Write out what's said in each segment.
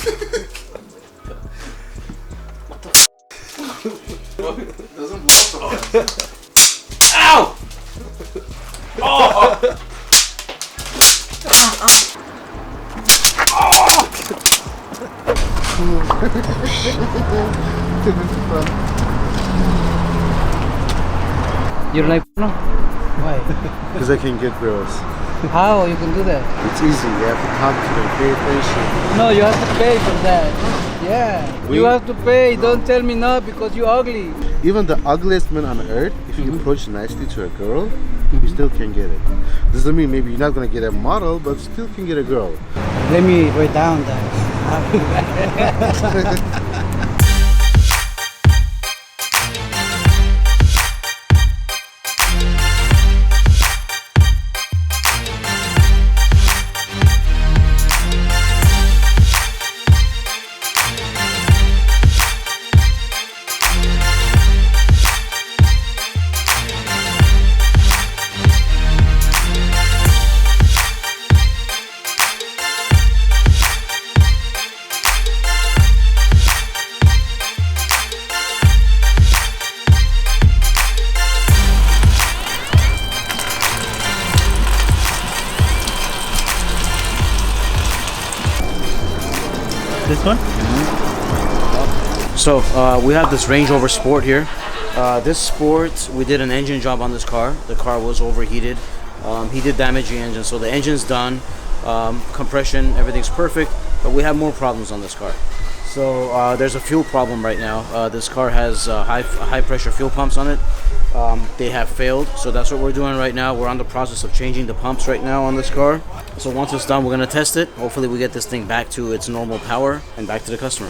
What the It doesn't blow so hard. Ow! Oh! You don't like no? Why? Because I can get girls. How you can do that? It's easy. You have to talk to them, pay attention. No, you have to pay for that. Yeah, you have to pay. Don't tell me no because you're ugly. Even the ugliest man on earth, if you approach nicely to a girl, you still can get it. Doesn't mean maybe you're not gonna get a model, but still can get a girl. Let me write down that. This one? So we have this Range Rover Sport here. This Sport, we did an engine job on this car. The car was overheated. He did damage the engine, so the engine's done. Compression, everything's perfect, but we have more problems on this car. So there's a fuel problem right now. This car has high pressure fuel pumps on it. They have failed, so that's what we're doing right now. We're on the process of changing the pumps right now on this car. So once it's done, we're gonna test it. Hopefully we get this thing back to its normal power and back to the customer.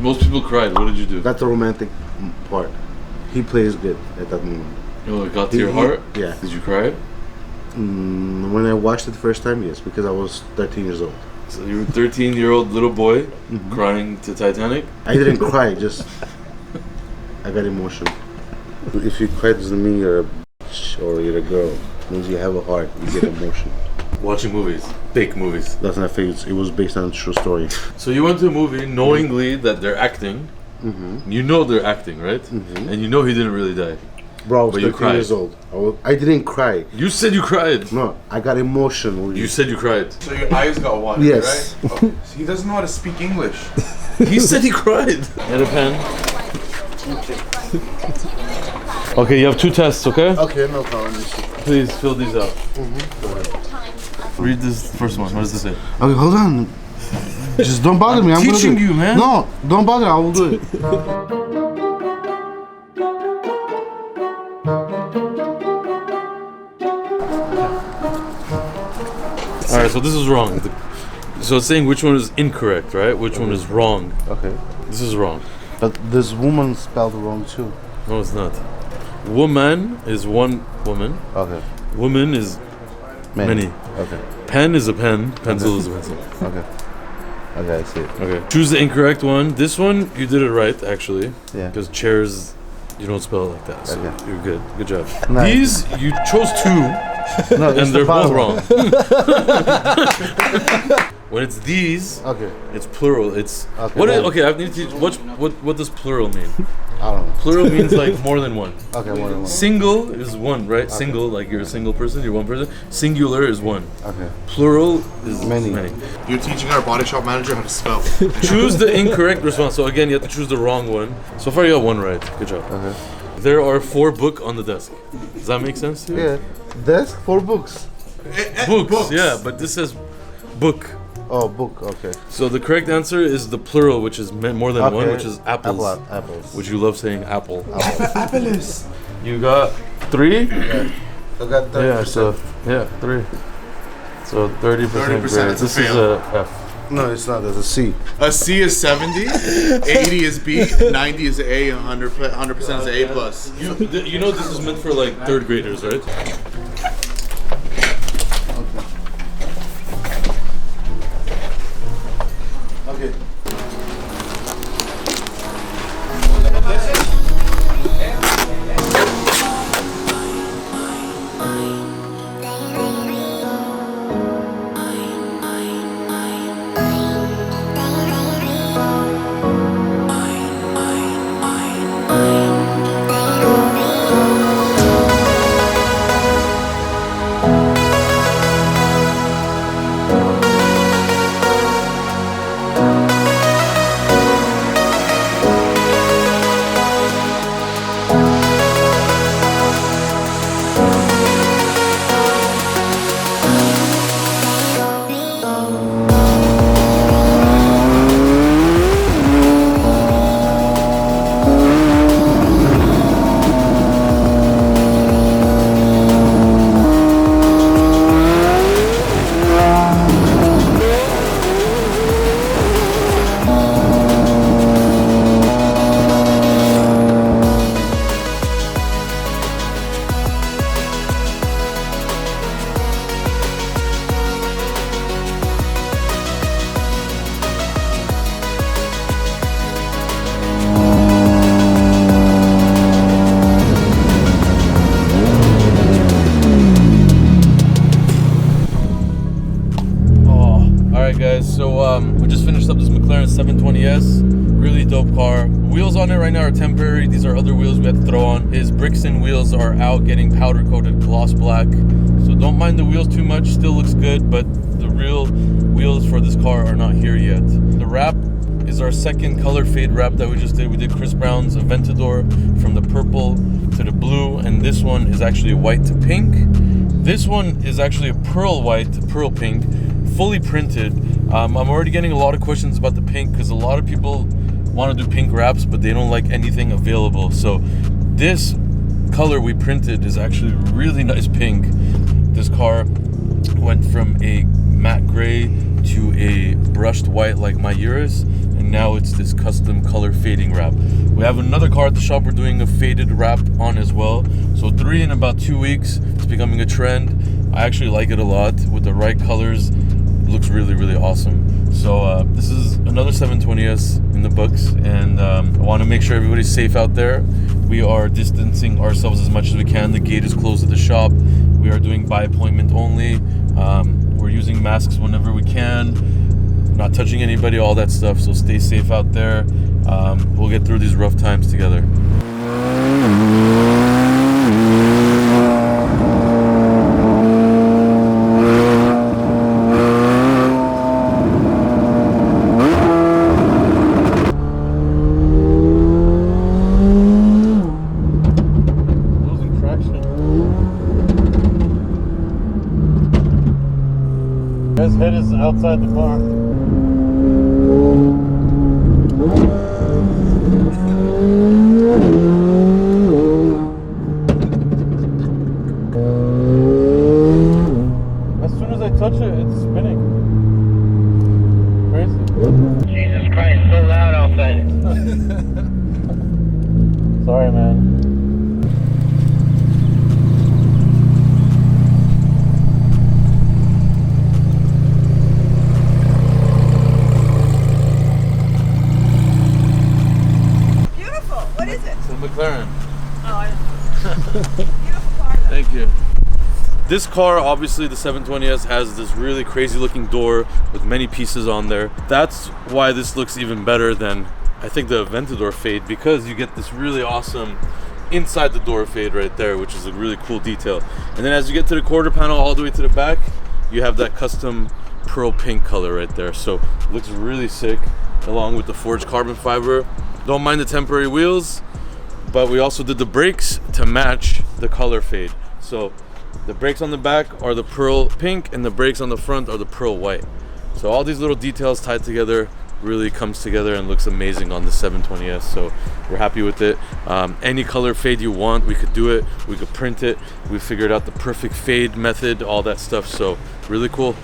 Most people cried. What did you do? That's the romantic part. He plays good at that moment. Oh, it got to your heart? Yeah. Did you cry? When I watched it the first time, yes, because I was 13 years old. So you were a 13-year-old little boy crying to Titanic? I didn't cry, just I got emotional. If you cry doesn't mean you're a bitch or you're a girl. It means you have a heart, you get emotion. Watching movies. Fake movies. That's not fake, it was based on a true story. So you went to a movie knowingly that they're acting. You know they're acting, right? And you know he didn't really die. Bro, I was But you 13 years old. I didn't cry. You said you cried. No, I got emotional. You said you cried. So your eyes got watered, Yes. right? Oh, so he doesn't know how to speak English. He said he cried. Get a pen. Okay, you have 2 tests, okay? Okay, no problem. Please fill these out. Read this first one. What does this say? Okay, hold on. Just don't bother me. I'm teaching gonna do it. you, man. No, don't bother. I will do it. Alright, so this is wrong. So it's saying which one is incorrect, right? Which one is wrong. Okay. This is wrong. But this woman spelled wrong too. No, it's not. Woman is one woman. Okay. Woman is many. Okay. Pen is a pen. Pencil is a pencil. Okay. Okay, I see it. Okay. Choose the incorrect one. This one, you did it right, actually. Yeah. Because chairs, you don't spell it like that. So Okay. you're good. Good job. Nice. These, you chose 2. No, it's and they're the both bottom. wrong. When it's these, Okay. it's plural. It's Okay, what? then. Okay, I need to teach. What does plural mean? I don't know. Plural means like more than one. Okay, more than one. Single is one, right? Okay. Single, like you're a single person, you're one person. Singular is one. Okay. Plural is Many. You're teaching our body shop manager how to spell. Choose the incorrect response. So again, you have to choose the wrong one. So far, you got 1 right. Good job. Okay. There are 4 books on the desk. Does that make sense to you? Yeah. Desk for books. Books. Yeah, but this says book. Oh, book. Okay. So the correct answer is the plural, which is more than one, Okay. which is apples. Apples. Which you love saying apple. Apples. You got 3? I got 30%. Yeah, so 3. So 30% 30% grade. is a This is fail. a F. No, it's not. There's a C. A C is 70, 80 is B, 90 is A, 100% is A plus. You know this is meant for like 3rd graders, right? Okay. So we just finished up this McLaren 720S. Really dope car. Wheels on it right now are temporary. These are other wheels we had to throw on. His Brixton wheels are out, getting powder coated gloss black. So don't mind the wheels too much. Still looks good, but the real wheels for this car are not here yet. The wrap is our second color fade wrap that we just did. We did Chris Brown's Aventador from the purple to the blue, and this one is actually white to pink. This one is actually a pearl white to pearl pink, fully printed. I'm already getting a lot of questions about the pink because a lot of people want to do pink wraps, but they don't like anything available. So this color we printed is actually really nice pink. This car went from a matte gray to a brushed white like my Urus, and now it's this custom color fading wrap. We have another car at the shop we're doing a faded wrap on as well. So 3 in about 2 weeks. It's becoming a trend. I actually like it a lot. With the right colors, it looks really, really awesome. So this is another 720S in the books, and I want to make sure everybody's safe out there. We are distancing ourselves as much as we can. The gate is closed at the shop. We are doing by appointment only. We're using masks whenever we can, not touching anybody, all that stuff. So stay safe out there. We'll get through these rough times together. Losing traction. His head is outside the car. As soon as I touch it, it's spinning. Crazy. Jesus Christ, so loud outside. Sorry, man. Beautiful. What is it? It's a McLaren. Oh, I don't know. Beautiful car, though. Thank you. This car, obviously the 720S, has this really crazy looking door with many pieces on there. That's why this looks even better than, I think, the Aventador fade, because you get this really awesome inside the door fade right there, which is a really cool detail. And then as you get to the quarter panel all the way to the back, you have that custom pearl pink color right there. So it looks really sick, along with the forged carbon fiber. Don't mind the temporary wheels, but we also did the brakes to match the color fade. So the brakes on the back are the pearl pink, and the brakes on the front are the pearl white. So all these little details tied together really comes together and looks amazing on the 720S. So we're happy with it. Any color fade you want, we could do it. We could print it. We figured out the perfect fade method, all that stuff. So really cool.